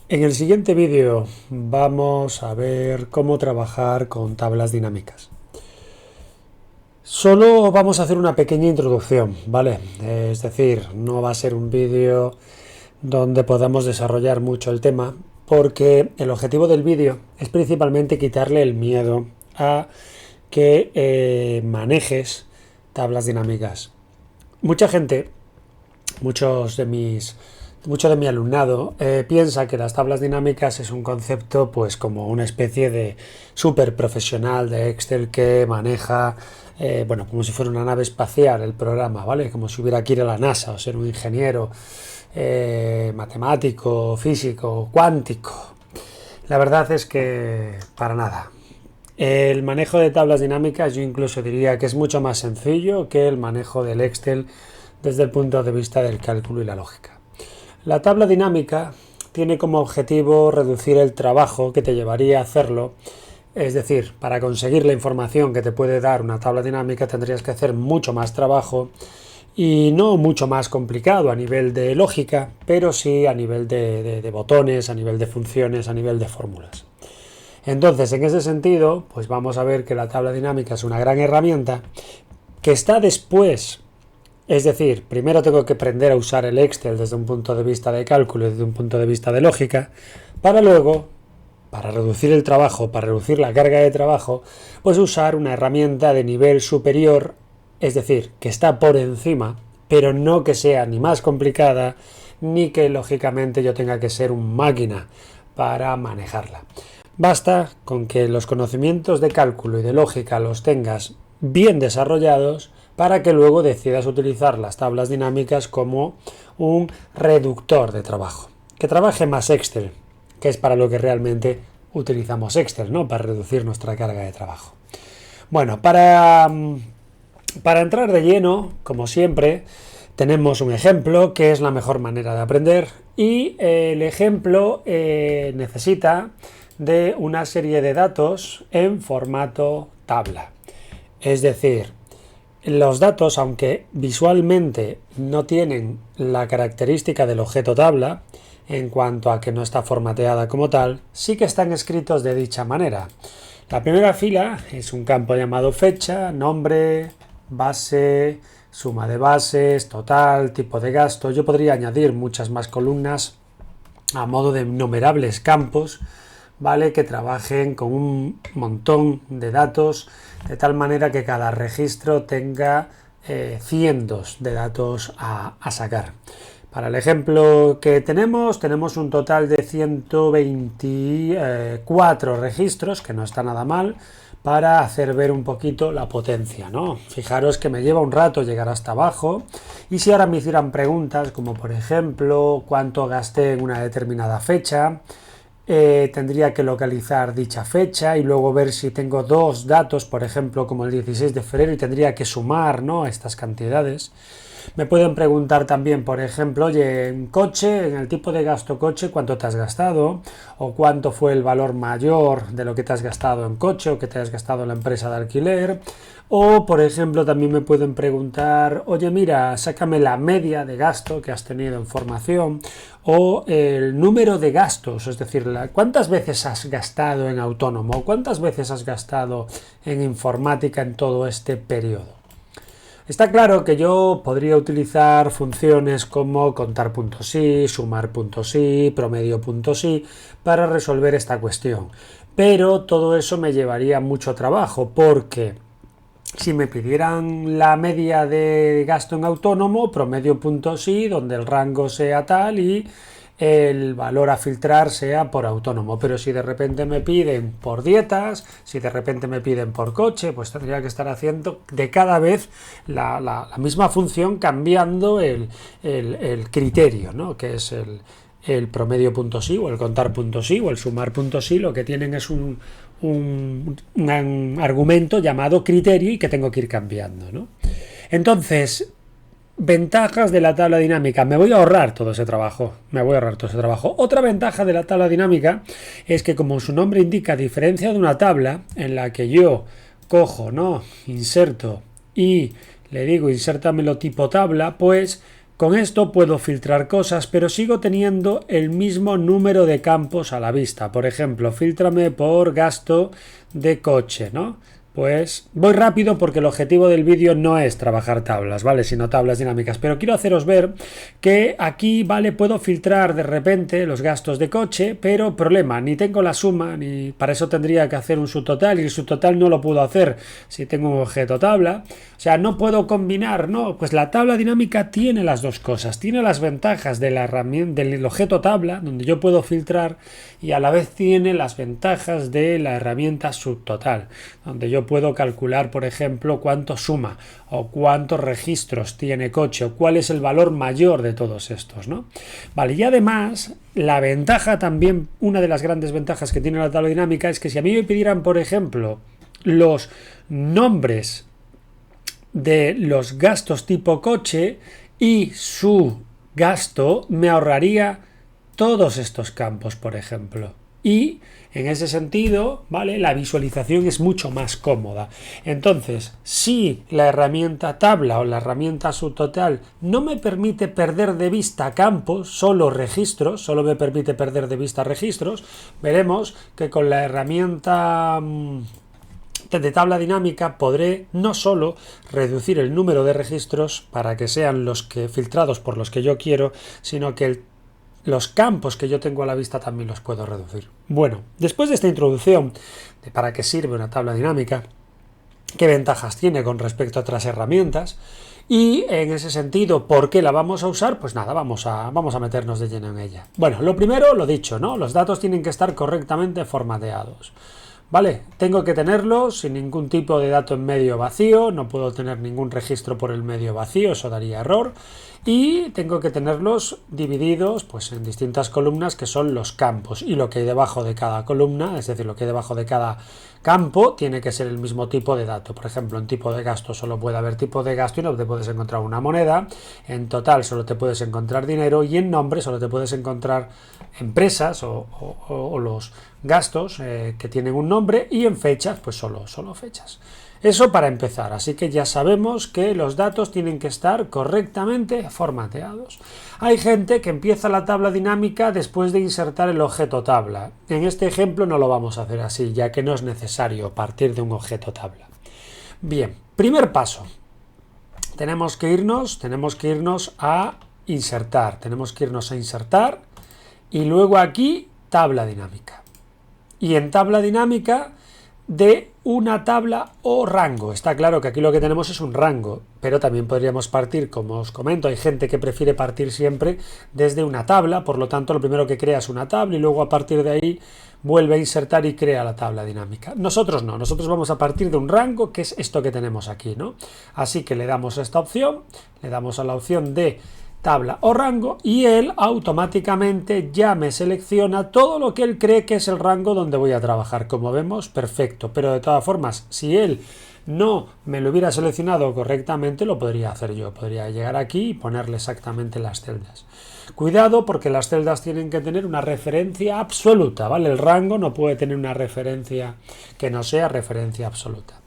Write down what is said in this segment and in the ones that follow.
En el siguiente vídeo vamos a ver cómo trabajar con tablas dinámicas. Solo vamos a hacer una pequeña introducción, ¿vale? Es decir, no va a ser un vídeo donde podamos desarrollar mucho el tema, porque el objetivo del vídeo es principalmente quitarle el miedo a que manejes tablas dinámicas. Mucha gente, mucho de mi alumnado piensa que las tablas dinámicas es un concepto pues como una especie de súper profesional de Excel que maneja bueno, como si fuera una nave espacial el programa, ¿vale? Como si hubiera que ir a la NASA o ser un ingeniero matemático, físico, cuántico. La verdad es que para nada. El manejo de tablas dinámicas yo incluso diría que es mucho más sencillo que el manejo del Excel desde el punto de vista del cálculo y la lógica. La tabla dinámica tiene como objetivo reducir el trabajo que te llevaría a hacerlo. Es decir, para conseguir la información que te puede dar una tabla dinámica tendrías que hacer mucho más trabajo y no mucho más complicado a nivel de lógica, pero sí a nivel de botones, a nivel de funciones, a nivel de fórmulas. Entonces, en ese sentido, pues vamos a ver que la tabla dinámica es una gran herramienta que está después. Es decir, primero tengo que aprender a usar el Excel desde un punto de vista de cálculo y desde un punto de vista de lógica, para luego, para reducir el trabajo, para reducir la carga de trabajo, pues usar una herramienta de nivel superior, es decir, que está por encima, pero no que sea ni más complicada, ni que lógicamente yo tenga que ser un máquina para manejarla. Basta con que los conocimientos de cálculo y de lógica los tengas bien desarrollados para que luego decidas utilizar las tablas dinámicas como un reductor de trabajo. Que trabaje más Excel, que es para lo que realmente utilizamos Excel, ¿no? Para reducir nuestra carga de trabajo. Bueno, para entrar de lleno, como siempre, tenemos un ejemplo que es la mejor manera de aprender y el ejemplo necesita de una serie de datos en formato tabla. Es decir, los datos, aunque visualmente no tienen la característica del objeto tabla, en cuanto a que no está formateada como tal, sí que están escritos de dicha manera. La primera fila es un campo llamado fecha, nombre, base, suma de bases, total, tipo de gasto. Yo podría añadir muchas más columnas a modo de innumerables campos, ¿vale? Que trabajen con un montón de datos de tal manera que cada registro tenga cientos de datos a sacar. Para el ejemplo que tenemos un total de 124 registros, que no está nada mal, para hacer ver un poquito la potencia, ¿no? Fijaros que me lleva un rato llegar hasta abajo, y si ahora me hicieran preguntas como por ejemplo cuánto gasté en una determinada fecha, tendría que localizar dicha fecha y luego ver si tengo dos datos, por ejemplo como el 16 de febrero, y tendría que sumar, ¿no?, estas cantidades. Me pueden preguntar también, por ejemplo, oye, en coche, en el tipo de gasto coche, ¿cuánto te has gastado? O cuánto fue el valor mayor de lo que te has gastado en coche o que te has gastado en la empresa de alquiler. O, por ejemplo, también me pueden preguntar, oye, mira, sácame la media de gasto que has tenido en formación o el número de gastos, es decir, cuántas veces has gastado en autónomo, cuántas veces has gastado en informática en todo este periodo. Está claro que yo podría utilizar funciones como contar puntos y, sumar puntos y, promedio puntos y para resolver esta cuestión. Pero todo eso me llevaría mucho trabajo porque si me pidieran la media de gasto en autónomo, promedio puntos y, donde el rango sea tal y el valor a filtrar sea por autónomo. Pero si de repente me piden por dietas, si de repente me piden por coche, pues tendría que estar haciendo de cada vez la misma función, cambiando el criterio, ¿no?, que es el promedio puntos y o el contar puntos y o el sumar puntos y. Lo que tienen es un argumento llamado criterio y que tengo que ir cambiando, ¿no? Entonces, ventajas de la tabla dinámica. Me voy a ahorrar todo ese trabajo. Otra ventaja de la tabla dinámica es que, como su nombre indica, a diferencia de una tabla en la que yo cojo, ¿no?, inserto y le digo insértamelo tipo tabla, pues Con esto puedo filtrar cosas, pero sigo teniendo el mismo número de campos a la vista. Por ejemplo, fíltrame por gasto de coche, ¿no? Pues voy rápido porque el objetivo del vídeo no es trabajar tablas, ¿vale? Sino tablas dinámicas. Pero quiero haceros ver que aquí, ¿vale? Puedo filtrar de repente los gastos de coche, pero problema, ni tengo la suma, ni para eso tendría que hacer un subtotal, y el subtotal no lo puedo hacer si tengo un objeto tabla. O sea, no puedo combinar, ¿no? Pues la tabla dinámica tiene las dos cosas. Tiene las ventajas de la herramienta, del objeto tabla, donde yo puedo filtrar, y a la vez tiene las ventajas de la herramienta subtotal, donde yo puedo calcular, por ejemplo, cuánto suma o cuántos registros tiene coche o cuál es el valor mayor de todos estos, ¿no? Vale, y además la ventaja también, una de las grandes ventajas que tiene la tabla dinámica es que si a mí me pidieran, por ejemplo, los nombres de los gastos tipo coche y su gasto, me ahorraría todos estos campos, por ejemplo. Y en ese sentido, ¿vale? La visualización es mucho más cómoda. Entonces, si la herramienta tabla o la herramienta subtotal no me permite perder de vista campos, solo registros, solo me permite perder de vista registros, veremos que con la herramienta de tabla dinámica podré no solo reducir el número de registros para que sean los que filtrados por los que yo quiero, sino que los campos que yo tengo a la vista también los puedo reducir. Bueno, después de esta introducción de para qué sirve una tabla dinámica, qué ventajas tiene con respecto a otras herramientas y en ese sentido, ¿por qué la vamos a usar? Pues nada, vamos a meternos de lleno en ella. Bueno, lo primero, lo dicho, ¿no? Los datos tienen que estar correctamente formateados. Vale, tengo que tenerlos sin ningún tipo de dato en medio vacío, no puedo tener ningún registro por el medio vacío, eso daría error, y tengo que tenerlos divididos pues en distintas columnas que son los campos, y lo que hay debajo de cada columna, es decir, lo que hay debajo de cada campo tiene que ser el mismo tipo de dato. Por ejemplo, en tipo de gasto solo puede haber tipo de gasto y no te puedes encontrar una moneda, en total solo te puedes encontrar dinero y en nombre solo te puedes encontrar empresas o los gastos que tienen un nombre, y en fechas pues solo fechas. Eso para empezar, así que ya sabemos que los datos tienen que estar correctamente formateados. Hay gente que empieza la tabla dinámica después de insertar el objeto tabla. En este ejemplo no lo vamos a hacer así, ya que no es necesario partir de un objeto tabla. Bien, primer paso. Tenemos que irnos a insertar. Y luego aquí tabla dinámica. Y en tabla dinámica de una tabla o rango. Está claro que aquí lo que tenemos es un rango, pero también podríamos partir, como os comento, hay gente que prefiere partir siempre desde una tabla, por lo tanto lo primero que crea es una tabla y luego a partir de ahí vuelve a insertar y crea la tabla dinámica. Nosotros no, nosotros vamos a partir de un rango, que es esto que tenemos aquí, ¿no? Así que le damos a esta opción, le damos a la opción de tabla o rango y él automáticamente ya me selecciona todo lo que él cree que es el rango donde voy a trabajar. Como vemos, perfecto, pero de todas formas, si él no me lo hubiera seleccionado correctamente, lo podría hacer yo. Podría llegar aquí y ponerle exactamente las celdas. Cuidado, porque las celdas tienen que tener una referencia absoluta, ¿vale? El rango no puede tener una referencia que no sea referencia absoluta.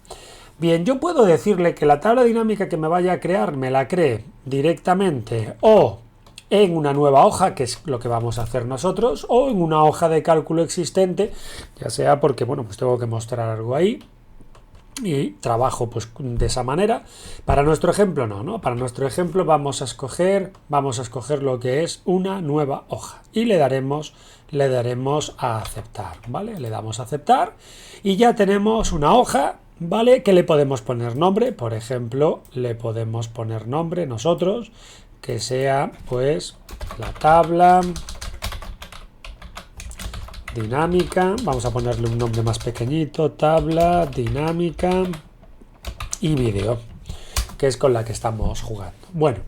Bien, yo puedo decirle que la tabla dinámica que me vaya a crear me la cree directamente o en una nueva hoja, que es lo que vamos a hacer nosotros, o en una hoja de cálculo existente, ya sea porque, bueno, pues tengo que mostrar algo ahí y trabajo pues de esa manera. Para nuestro ejemplo no. Para nuestro ejemplo vamos a escoger lo que es una nueva hoja y le daremos a aceptar, ¿vale? Le damos a aceptar y ya tenemos una hoja, ¿vale? Que le podemos poner nombre, por ejemplo, le podemos poner nombre nosotros, que sea pues la tabla dinámica, vamos a ponerle un nombre más pequeñito, tabla dinámica y vídeo, que es con la que estamos jugando. Bueno,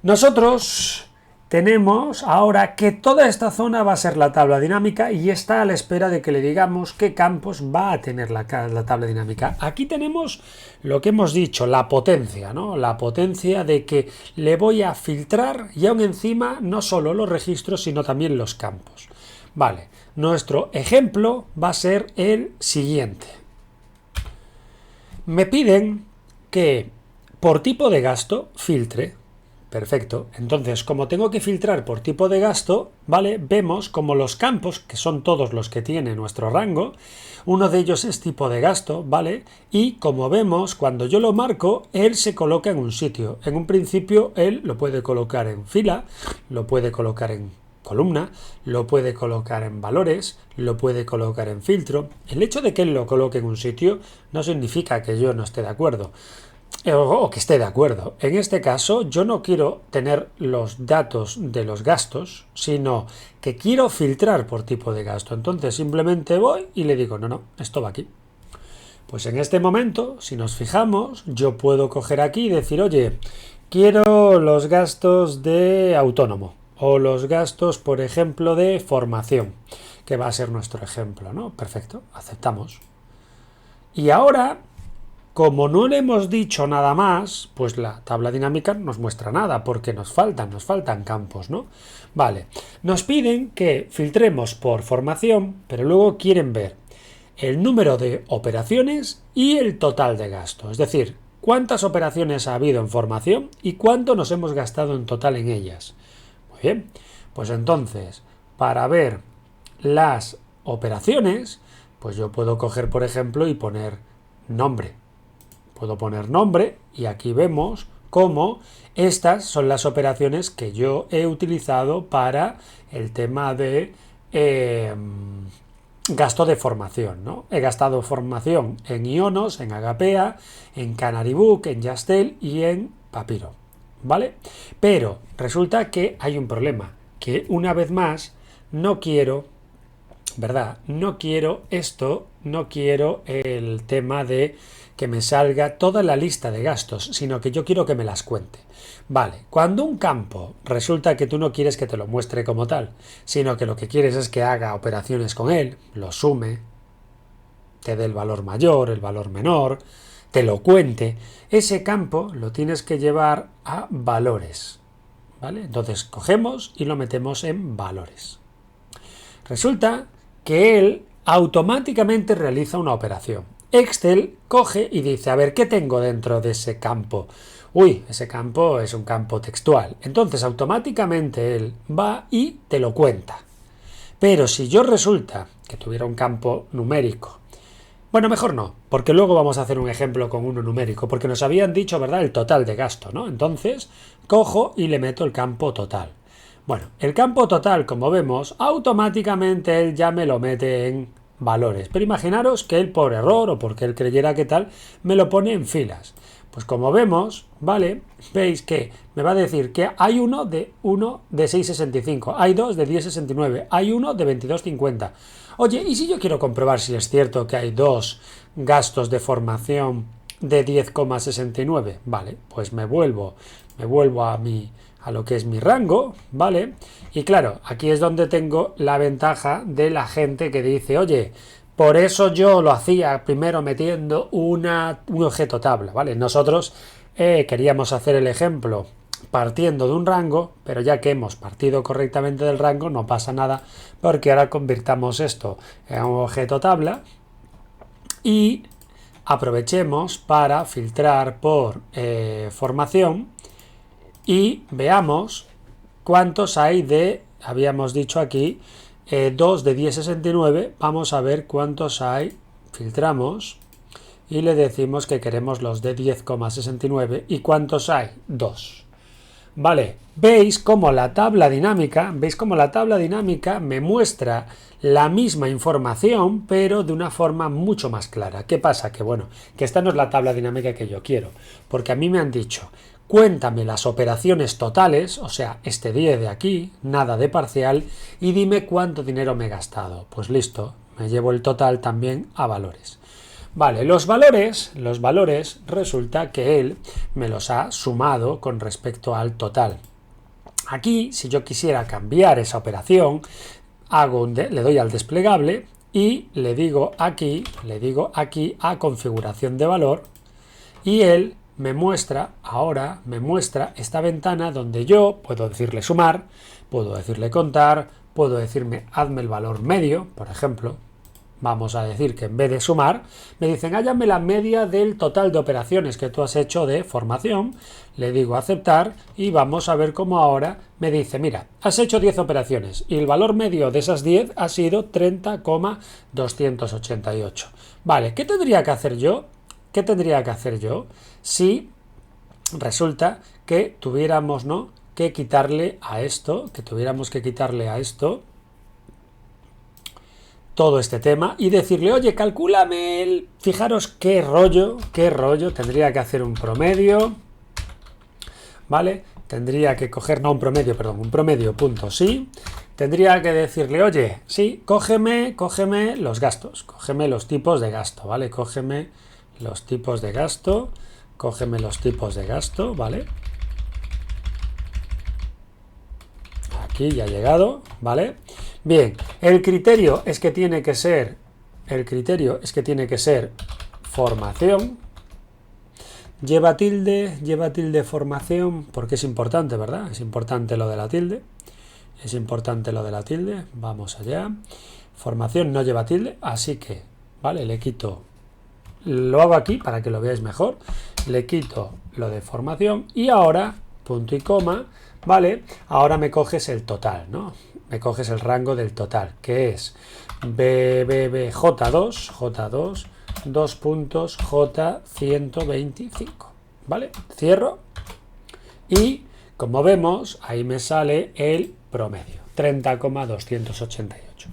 nosotros tenemos ahora que toda esta zona va a ser la tabla dinámica y está a la espera de que le digamos qué campos va a tener la tabla dinámica. Aquí tenemos lo que hemos dicho, la potencia, ¿no? La potencia de que le voy a filtrar y aún encima no solo los registros, sino también los campos. Vale, nuestro ejemplo va a ser el siguiente. Me piden que por tipo de gasto filtre, Perfecto. Entonces, como tengo que filtrar por tipo de gasto, ¿vale? Vemos como los campos, que son todos los que tiene nuestro rango, uno de ellos es tipo de gasto, ¿vale? Y como vemos, cuando yo lo marco, él se coloca en un sitio. En un principio, él lo puede colocar en fila, lo puede colocar en columna, lo puede colocar en valores, lo puede colocar en filtro. El hecho de que él lo coloque en un sitio no significa que yo no esté de acuerdo. O que esté de acuerdo. En este caso, yo no quiero tener los datos de los gastos, sino que quiero filtrar por tipo de gasto. Entonces simplemente voy y le digo, no, esto va aquí. Pues en este momento, si nos fijamos, yo puedo coger aquí y decir, oye, quiero los gastos de autónomo o los gastos, por ejemplo, de formación, que va a ser nuestro ejemplo, ¿no? Perfecto, aceptamos. Y ahora, como no le hemos dicho nada más, pues la tabla dinámica no nos muestra nada, porque nos faltan campos, ¿no? Vale, nos piden que filtremos por formación, pero luego quieren ver el número de operaciones y el total de gasto, es decir, cuántas operaciones ha habido en formación y cuánto nos hemos gastado en total en ellas. Muy bien, pues entonces, para ver las operaciones, pues yo puedo coger, por ejemplo, y poner nombre. Puedo poner nombre y aquí vemos cómo estas son las operaciones que yo he utilizado para el tema de gasto de formación, ¿no? He gastado formación en Ionos, en Agapea, en Canary Book, en Yastel y en Papiro, ¿vale? Pero resulta que hay un problema, que una vez más no quiero, ¿verdad? No quiero esto, no quiero el tema de que me salga toda la lista de gastos, sino que yo quiero que me las cuente. Vale, cuando un campo resulta que tú no quieres que te lo muestre como tal, sino que lo que quieres es que haga operaciones con él, lo sume, te dé el valor mayor, el valor menor, te lo cuente, ese campo lo tienes que llevar a valores, ¿vale? Entonces cogemos y lo metemos en valores. Resulta que él automáticamente realiza una operación. Excel coge y dice, a ver, ¿qué tengo dentro de ese campo? Uy, ese campo es un campo textual. Entonces automáticamente él va y te lo cuenta. Pero si yo resulta que tuviera un campo numérico, bueno, mejor no, porque luego vamos a hacer un ejemplo con uno numérico, porque nos habían dicho, ¿verdad?, el total de gasto, ¿no? Entonces, cojo y le meto el campo total. Bueno, el campo total, como vemos, automáticamente él ya me lo mete en valores. Pero imaginaros que él por error o porque él creyera que tal, me lo pone en filas. Pues como vemos, ¿vale? Veis que me va a decir que hay uno de 6,65, hay dos de 10,69, hay uno de 22,50. Oye, ¿y si yo quiero comprobar si es cierto que hay dos gastos de formación de 10,69? Vale, pues me vuelvo a lo que es mi rango, ¿vale? Y claro, aquí es donde tengo la ventaja de la gente que dice, oye, por eso yo lo hacía primero metiendo un objeto tabla, ¿vale? Nosotros queríamos hacer el ejemplo partiendo de un rango, pero ya que hemos partido correctamente del rango, no pasa nada, porque ahora convirtamos esto en un objeto tabla y aprovechemos para filtrar por formación y veamos cuántos hay de, habíamos dicho aquí, 2 de 10,69, vamos a ver cuántos hay, filtramos y le decimos que queremos los de 10,69 y cuántos hay, 2. Vale, veis cómo la tabla dinámica me muestra la misma información, pero de una forma mucho más clara. ¿Qué pasa? Que bueno, que esta no es la tabla dinámica que yo quiero, porque a mí me han dicho, cuéntame las operaciones totales, o sea, este 10 de aquí, nada de parcial, y dime cuánto dinero me he gastado. Pues listo, me llevo el total también a valores. Vale, los valores resulta que él me los ha sumado con respecto al total. Aquí, si yo quisiera cambiar esa operación, le doy al desplegable y le digo aquí a configuración de valor y él me muestra esta ventana donde yo puedo decirle sumar, puedo decirle contar, puedo decirme hazme el valor medio, por ejemplo, vamos a decir que en vez de sumar, me dicen hállame la media del total de operaciones que tú has hecho de formación. Le digo aceptar y vamos a ver cómo ahora me dice, mira, has hecho 10 operaciones y el valor medio de esas 10 ha sido 30,288. Vale, ¿qué tendría que hacer yo? ¿Qué tendría que hacer yo si resulta que tuviéramos, ¿no?, que quitarle a esto, todo este tema y decirle, oye, calcúlame el... Fijaros qué rollo, tendría que hacer un promedio, ¿vale? Tendría que coger, no un promedio, perdón, un promedio, punto, sí. Tendría que decirle, oye, sí, cógeme los gastos, cógeme los tipos de gasto, ¿vale? Cógeme los tipos de gasto, ¿vale? Aquí ya ha llegado, ¿vale? Bien, el criterio es que tiene que ser formación. Lleva tilde formación, porque es importante, ¿verdad? Es importante lo de la tilde. Vamos allá. Formación no lleva tilde, así que, ¿vale? Le quito, lo hago aquí para que lo veáis mejor. Le quito lo de formación y ahora, punto y coma, ¿vale? Ahora me coges el total, ¿no? Me coges el rango del total, que es J2, 2 puntos, J125, ¿vale? Cierro y, como vemos, ahí me sale el promedio, 30,288.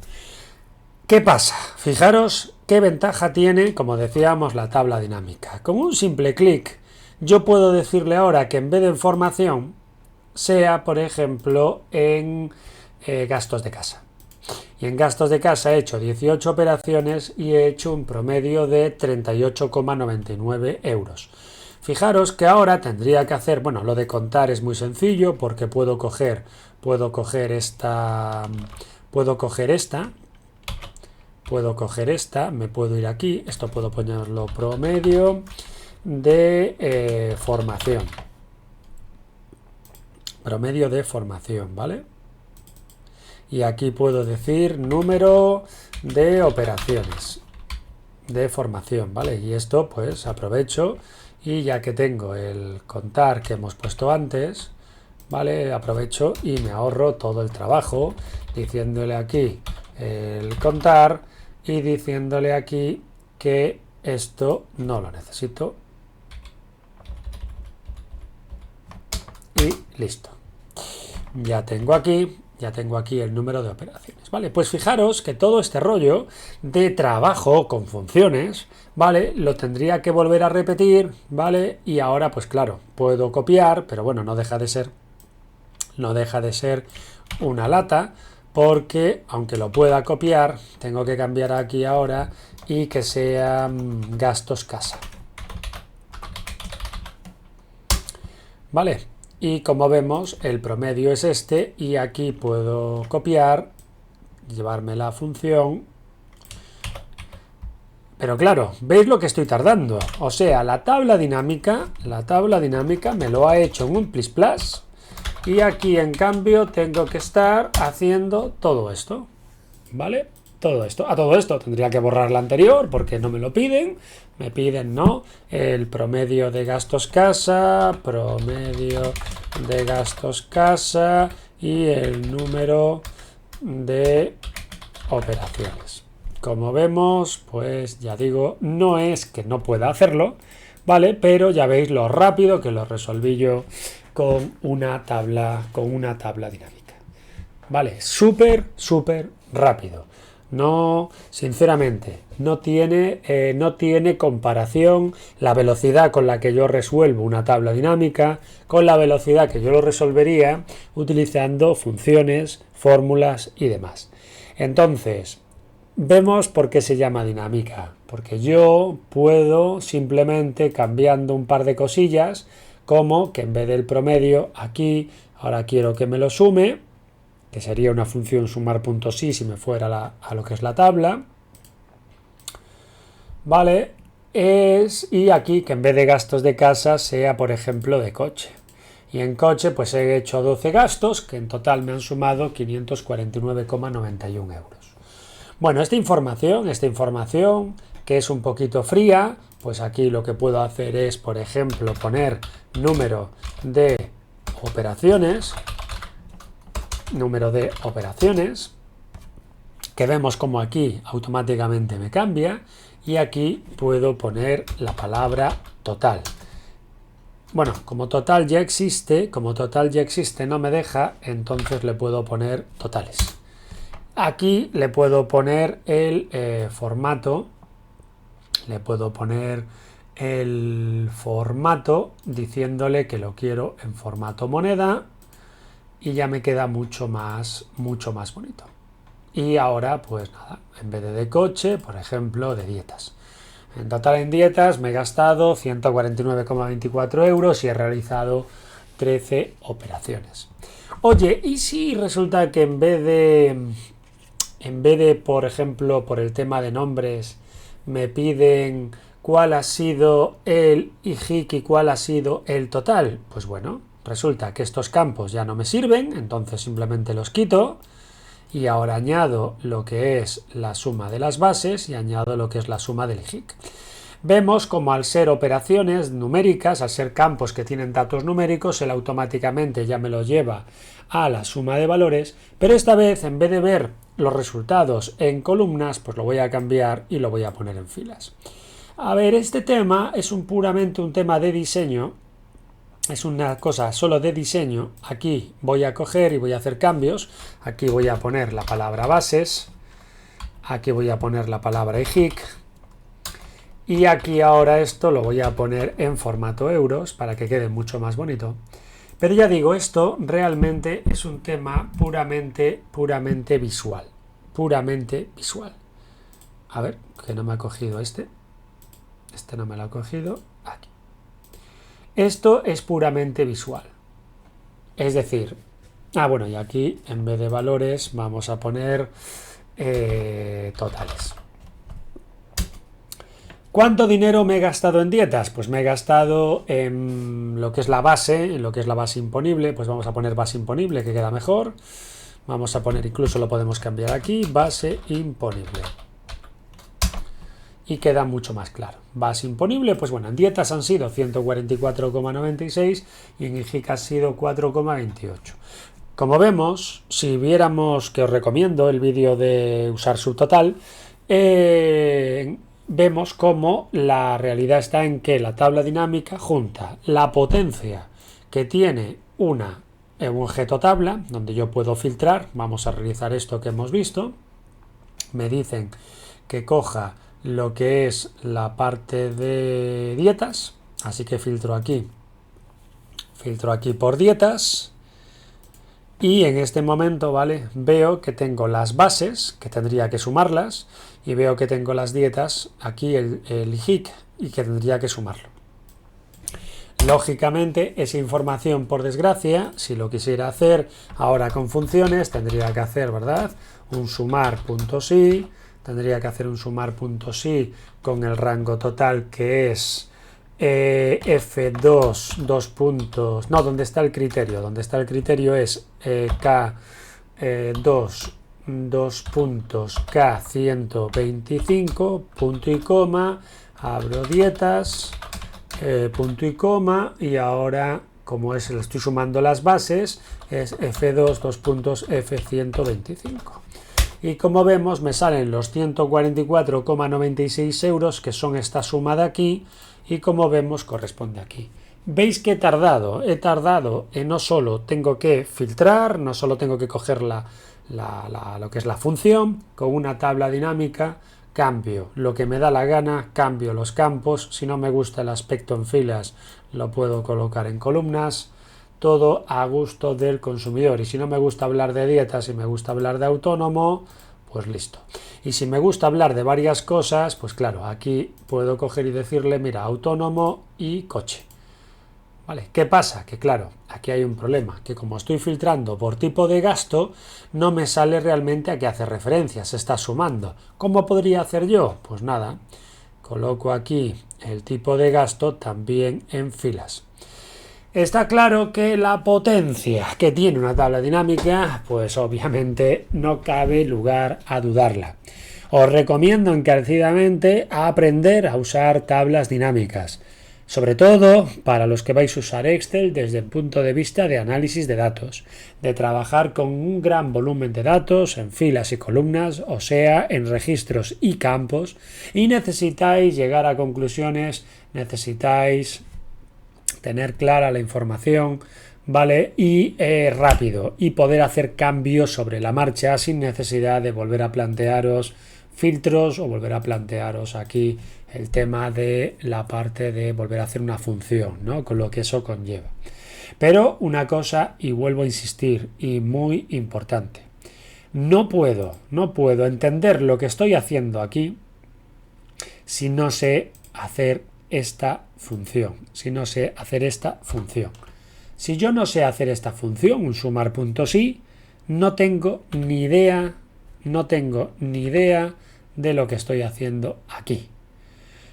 ¿Qué pasa? Fijaros qué ventaja tiene, como decíamos, la tabla dinámica. Con un simple clic, yo puedo decirle ahora que en vez de en formación, sea, por ejemplo, en gastos de casa. Y en gastos de casa he hecho 18 operaciones y he hecho un promedio de 38,99 euros. Fijaros que ahora tendría que hacer, bueno, lo de contar es muy sencillo porque puedo coger esta, me puedo ir aquí, esto puedo ponerlo promedio de formación. ¿Vale? Y aquí puedo decir número de operaciones de formación, ¿vale? Y esto pues aprovecho y ya que tengo el contar que hemos puesto antes, ¿vale? Aprovecho y me ahorro todo el trabajo diciéndole aquí el contar y diciéndole aquí que esto no lo necesito. Y listo. Ya tengo aquí el número de operaciones, ¿vale? Pues fijaros que todo este rollo de trabajo con funciones, ¿vale? Lo tendría que volver a repetir, ¿vale? Y ahora, pues claro, puedo copiar, pero bueno, no deja de ser una lata, porque aunque lo pueda copiar, tengo que cambiar aquí ahora y que sea gastos casa. ¿Vale? Y como vemos, el promedio es este y aquí puedo copiar, llevarme la función. Pero claro, ¿veis lo que estoy tardando? O sea, la tabla dinámica me lo ha hecho en un plis plas y aquí en cambio tengo que estar haciendo todo esto, ¿vale? Todo esto. A todo esto tendría que borrar la anterior porque no me lo piden. Me piden, ¿no?, el promedio de gastos casa y el número de operaciones. Como vemos, pues ya digo, no es que no pueda hacerlo, ¿vale? Pero ya veis lo rápido que lo resolví yo con una tabla dinámica. ¿Vale? Súper rápido. No, sinceramente, no tiene comparación la velocidad con la que yo resuelvo una tabla dinámica con la velocidad que yo lo resolvería utilizando funciones, fórmulas y demás. Entonces, vemos por qué se llama dinámica. Porque yo puedo simplemente cambiando un par de cosillas, como que en vez del promedio aquí, ahora quiero que me lo sume, que sería una función sumar.sí si me fuera a lo que es la tabla, ¿vale? Y aquí que en vez de gastos de casa sea, por ejemplo, de coche. Y en coche pues he hecho 12 gastos que en total me han sumado 549,91 euros. Bueno, esta información que es un poquito fría, pues aquí lo que puedo hacer es, por ejemplo, poner número de operaciones, que vemos como aquí automáticamente me cambia, y aquí puedo poner la palabra total. Bueno, como total ya existe, no me deja, entonces le puedo poner totales. Aquí le puedo poner el formato, diciéndole que lo quiero en formato moneda, y ya me queda mucho más bonito. Y ahora, pues nada, en vez de coche, por ejemplo, de dietas. En total en dietas me he gastado 149,24 euros y he realizado 13 operaciones. Oye, ¿y si resulta que en vez de, por ejemplo, por el tema de nombres, me piden cuál ha sido el IJIC y cuál ha sido el total? Pues bueno, resulta que estos campos ya no me sirven, entonces simplemente los quito. Y ahora añado lo que es la suma de las bases y añado lo que es la suma del IJIC. Vemos como al ser operaciones numéricas, al ser campos que tienen datos numéricos, él automáticamente ya me lo lleva a la suma de valores, pero esta vez en vez de ver los resultados en columnas, pues lo voy a cambiar y lo voy a poner en filas. A ver, este tema es puramente un tema de diseño. Es una cosa solo de diseño. Aquí voy a coger y voy a hacer cambios. Aquí voy a poner la palabra bases. Aquí voy a poner la palabra IJIC. Y aquí ahora esto lo voy a poner en formato euros para que quede mucho más bonito. Pero ya digo, esto realmente es un tema puramente visual. Puramente visual. A ver, que no me ha cogido este. Este no me lo ha cogido. Aquí. Esto es puramente visual. Es decir, bueno, y aquí en vez de valores vamos a poner totales. ¿Cuánto dinero me he gastado en dietas? Pues me he gastado en lo que es la base, imponible, pues vamos a poner base imponible, que queda mejor. Vamos a poner, incluso lo podemos cambiar aquí, base imponible. Y queda mucho más claro. Base imponible, pues bueno, en dietas han sido 144,96 y en IJIC ha sido 4,28. Como vemos, si viéramos, que os recomiendo el vídeo de usar subtotal, vemos cómo la realidad está en que la tabla dinámica junta la potencia que tiene un objeto tabla, donde yo puedo filtrar. Vamos a realizar esto que hemos visto. Me dicen que coja lo que es la parte de dietas, así que filtro aquí por dietas, y en este momento, ¿vale?, veo que tengo las bases, que tendría que sumarlas, y veo que tengo las dietas, aquí el IJIC, y que tendría que sumarlo. Lógicamente, esa información, por desgracia, si lo quisiera hacer ahora con funciones, tendría que hacer, ¿verdad?, un sumar.si, tendría que hacer un sumar.si con el rango total, que es F2, dos puntos, no, ¿dónde está el criterio? Donde está el criterio es K2, dos puntos, K125, punto y coma, abro dietas, punto y coma, y ahora, como es, le estoy sumando las bases, es F2, dos puntos, F125. Y como vemos, me salen los 144,96 euros, que son esta suma de aquí, y como vemos, corresponde aquí. ¿Veis que he tardado? He tardado en no solo tengo que filtrar, no solo tengo que coger lo que es la función, con una tabla dinámica, cambio lo que me da la gana, cambio los campos, si no me gusta el aspecto en filas, lo puedo colocar en columnas, todo a gusto del consumidor. Y si no me gusta hablar de dietas, si me gusta hablar de autónomo, pues listo. Y si me gusta hablar de varias cosas, pues claro, aquí puedo coger y decirle, mira, autónomo y coche. ¿Vale? ¿Qué pasa? Que claro, aquí hay un problema, que como estoy filtrando por tipo de gasto, no me sale realmente a qué hace referencia, se está sumando. ¿Cómo podría hacer yo? Pues nada, coloco aquí el tipo de gasto también en filas. Está claro que la potencia que tiene una tabla dinámica, pues obviamente no cabe lugar a dudarla. Os recomiendo encarecidamente aprender a usar tablas dinámicas, sobre todo para los que vais a usar Excel desde el punto de vista de análisis de datos, de trabajar con un gran volumen de datos en filas y columnas, o sea, en registros y campos, y necesitáis llegar a conclusiones, necesitáis tener clara la información, ¿vale? Y rápido, y poder hacer cambios sobre la marcha sin necesidad de volver a plantearos filtros o volver a plantearos aquí el tema de la parte de volver a hacer una función, ¿no? Con lo que eso conlleva. Pero una cosa, y vuelvo a insistir, y muy importante, no puedo entender lo que estoy haciendo aquí si no sé hacer esta función, si yo no sé hacer esta función, un sumar.si, no tengo ni idea de lo que estoy haciendo aquí.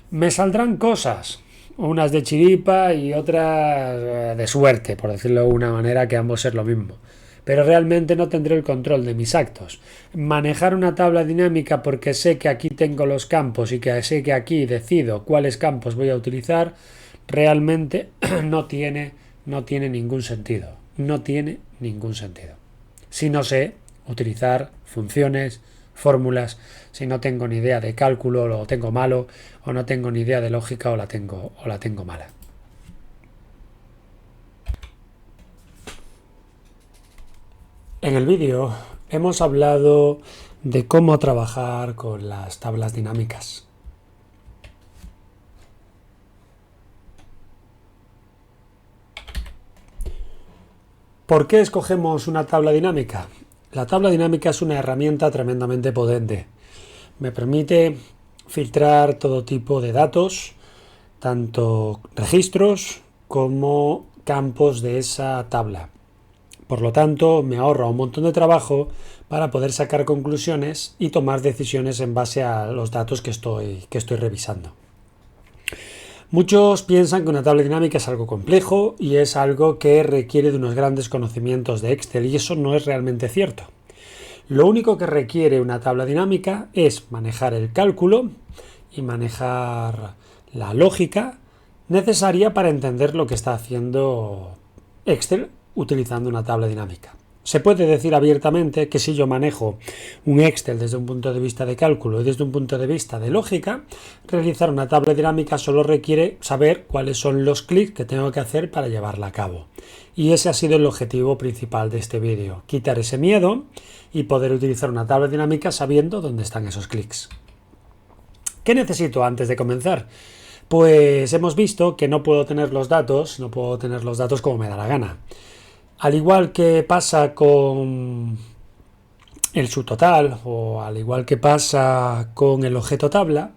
Me saldrán cosas, unas de chiripa y otras de suerte, por decirlo de una manera, que ambos es lo mismo. Pero realmente no tendré el control de mis actos. Manejar una tabla dinámica porque sé que aquí tengo los campos y que sé que aquí decido cuáles campos voy a utilizar, realmente no tiene ningún sentido. No tiene ningún sentido. Si no sé utilizar funciones, fórmulas, si no tengo ni idea de cálculo, lo tengo malo, o no tengo ni idea de lógica, o la tengo mala. En el vídeo hemos hablado de cómo trabajar con las tablas dinámicas. ¿Por qué escogemos una tabla dinámica? La tabla dinámica es una herramienta tremendamente potente. Me permite filtrar todo tipo de datos, tanto registros como campos de esa tabla. Por lo tanto, me ahorra un montón de trabajo para poder sacar conclusiones y tomar decisiones en base a los datos que estoy revisando. Muchos piensan que una tabla dinámica es algo complejo y es algo que requiere de unos grandes conocimientos de Excel, y eso no es realmente cierto. Lo único que requiere una tabla dinámica es manejar el cálculo y manejar la lógica necesaria para entender lo que está haciendo Excel utilizando una tabla dinámica. Se puede decir abiertamente que si yo manejo un Excel desde un punto de vista de cálculo y desde un punto de vista de lógica, realizar una tabla dinámica solo requiere saber cuáles son los clics que tengo que hacer para llevarla a cabo. Y ese ha sido el objetivo principal de este vídeo, quitar ese miedo y poder utilizar una tabla dinámica sabiendo dónde están esos clics. ¿Qué necesito antes de comenzar? Pues hemos visto que no puedo tener los datos como me da la gana. Al igual que pasa con el subtotal o al igual que pasa con el objeto tabla,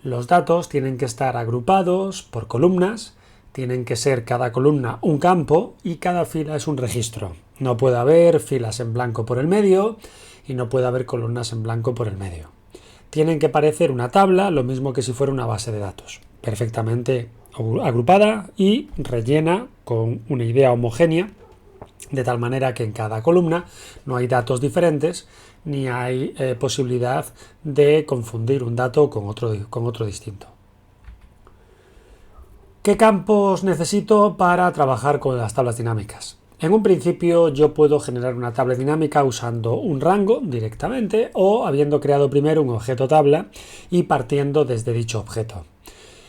los datos tienen que estar agrupados por columnas, tienen que ser cada columna un campo y cada fila es un registro. No puede haber filas en blanco por el medio y no puede haber columnas en blanco por el medio. Tienen que parecer una tabla, lo mismo que si fuera una base de datos, perfectamente agrupada y rellena con una idea homogénea, de tal manera que en cada columna no hay datos diferentes ni hay posibilidad de confundir un dato con otro distinto. ¿Qué campos necesito para trabajar con las tablas dinámicas? En un principio yo puedo generar una tabla dinámica usando un rango directamente o habiendo creado primero un objeto tabla y partiendo desde dicho objeto.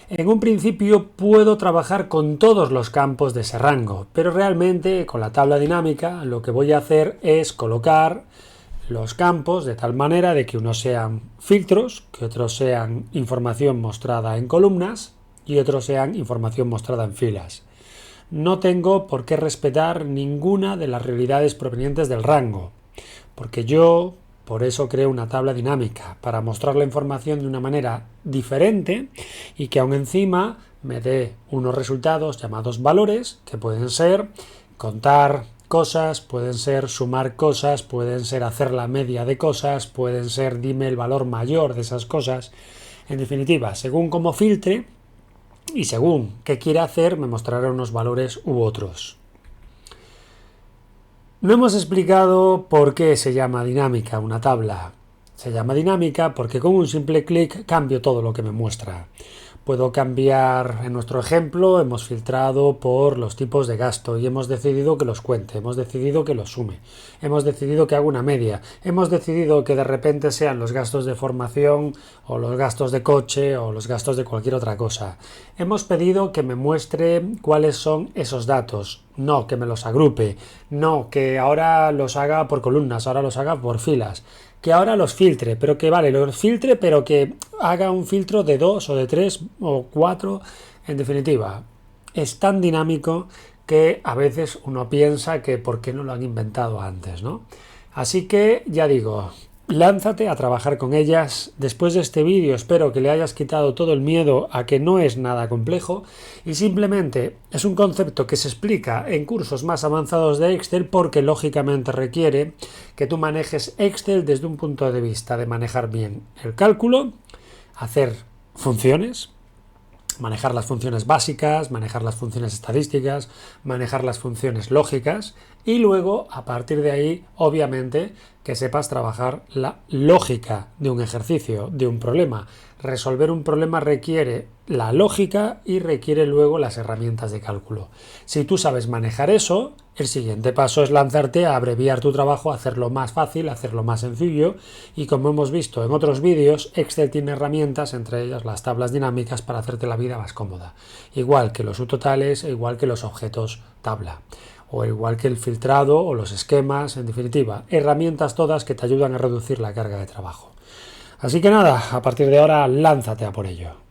En un principio puedo trabajar con todos los campos de ese rango, pero realmente con la tabla dinámica lo que voy a hacer es colocar los campos de tal manera de que unos sean filtros, que otros sean información mostrada en columnas y otros sean información mostrada en filas. No tengo por qué respetar ninguna de las realidades provenientes del rango, porque yo por eso creo una tabla dinámica, para mostrar la información de una manera diferente y que aún encima me dé unos resultados llamados valores, que pueden ser contar cosas, pueden ser sumar cosas, pueden ser hacer la media de cosas, pueden ser dime el valor mayor de esas cosas. En definitiva, según cómo filtre y según qué quiera hacer, me mostrará unos valores u otros. No hemos explicado por qué se llama dinámica una tabla. Se llama dinámica porque con un simple clic cambio todo lo que me muestra. Puedo cambiar, en nuestro ejemplo, hemos filtrado por los tipos de gasto y hemos decidido que los cuente, hemos decidido que los sume, hemos decidido que haga una media, hemos decidido que de repente sean los gastos de formación o los gastos de coche o los gastos de cualquier otra cosa. Hemos pedido que me muestre cuáles son esos datos, no que me los agrupe, no que ahora los haga por columnas, ahora los haga por filas, que ahora los filtre, pero que vale, los filtre, pero que haga un filtro de 2 o de 3 o 4, en definitiva. Es tan dinámico que a veces uno piensa que por qué no lo han inventado antes, ¿no? Así que ya digo, lánzate a trabajar con ellas. Después de este vídeo espero que le hayas quitado todo el miedo a que no es nada complejo y simplemente es un concepto que se explica en cursos más avanzados de Excel porque lógicamente requiere que tú manejes Excel desde un punto de vista de manejar bien el cálculo, hacer funciones, manejar las funciones básicas, manejar las funciones estadísticas, manejar las funciones lógicas y luego a partir de ahí obviamente que sepas trabajar la lógica de un ejercicio, de un problema. Resolver un problema requiere la lógica y requiere luego las herramientas de cálculo. Si tú sabes manejar eso, el siguiente paso es lanzarte a abreviar tu trabajo, a hacerlo más fácil, a hacerlo más sencillo y como hemos visto en otros vídeos, Excel tiene herramientas, entre ellas las tablas dinámicas para hacerte la vida más cómoda. Igual que los subtotales, igual que los objetos tabla o igual que el filtrado o los esquemas, en definitiva, herramientas todas que te ayudan a reducir la carga de trabajo. Así que nada, a partir de ahora lánzate a por ello.